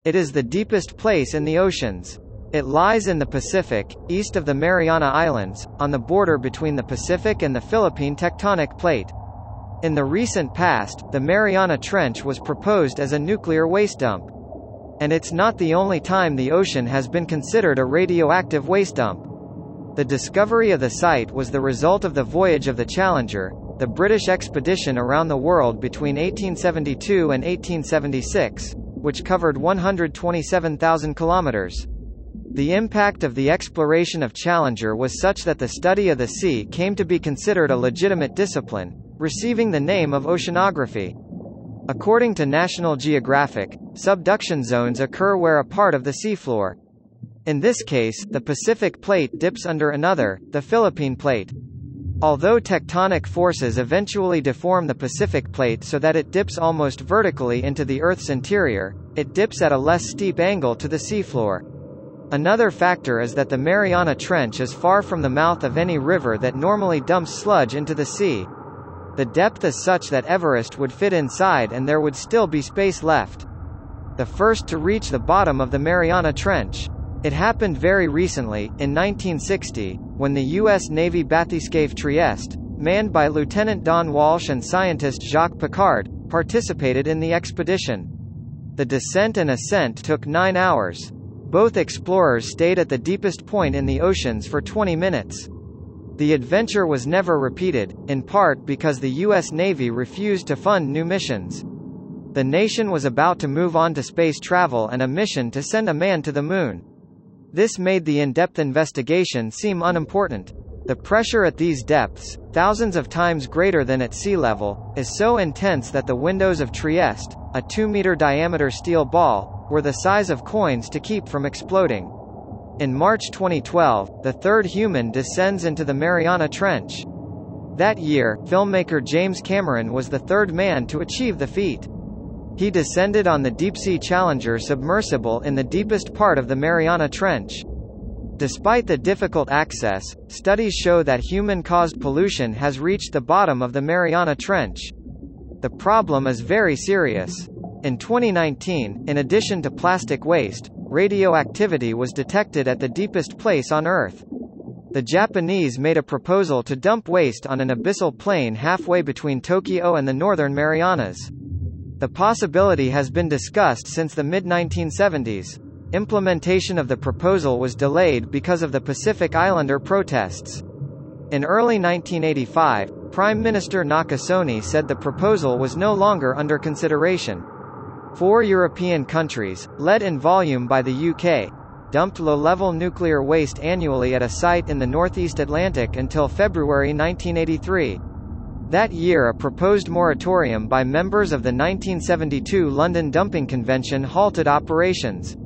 It is the deepest place in the oceans. It lies in the Pacific, east of the Mariana Islands, on the border between the Pacific and the Philippine tectonic plate. In the recent past, the Mariana Trench was proposed as a nuclear waste dump. And it's not the only time the ocean has been considered a radioactive waste dump. The discovery of the site was the result of the voyage of the Challenger, the British expedition around the world between 1872 and 1876, which covered 127,000 kilometers. The impact of the exploration of Challenger was such that the study of the sea came to be considered a legitimate discipline, receiving the name of oceanography. According to National Geographic, subduction zones occur where a part of the seafloor. In this case, the Pacific plate dips under another, the Philippine plate. Although tectonic forces eventually deform the Pacific plate so that it dips almost vertically into the Earth's interior, it dips at a less steep angle to the seafloor. Another factor is that the Mariana Trench is far from the mouth of any river that normally dumps sludge into the sea. The depth is such that Everest would fit inside and there would still be space left. The first to reach the bottom of the Mariana Trench. It happened very recently, in 1960, when the U.S. Navy bathyscaphe Trieste, manned by Lieutenant Don Walsh and scientist Jacques Piccard, participated in the expedition. The descent and ascent took 9 hours. Both explorers stayed at the deepest point in the oceans for 20 minutes. The adventure was never repeated, in part because the U.S. Navy refused to fund new missions. The nation was about to move on to space travel and a mission to send a man to the moon. This made the in-depth investigation seem unimportant. The pressure at these depths, thousands of times greater than at sea level, is so intense that the windows of Trieste, a 2-meter diameter steel ball, were the size of coins to keep from exploding. In March 2012, the third human descends into the Mariana Trench. That year, filmmaker James Cameron was the third man to achieve the feat. He descended on the Deep-Sea Challenger submersible in the deepest part of the Mariana Trench. Despite the difficult access, studies show that human-caused pollution has reached the bottom of the Mariana Trench. The problem is very serious. In 2019, in addition to plastic waste, radioactivity was detected at the deepest place on Earth. The Japanese made a proposal to dump waste on an abyssal plain halfway between Tokyo and the northern Marianas. The possibility has been discussed since the mid-1970s. Implementation of the proposal was delayed because of the Pacific Islander protests. In early 1985, Prime Minister Nakasone said the proposal was no longer under consideration. 4 European countries, led in volume by the UK, dumped low-level nuclear waste annually at a site in the Northeast Atlantic until February 1983. That year a proposed moratorium by members of the 1972 London Dumping Convention halted operations.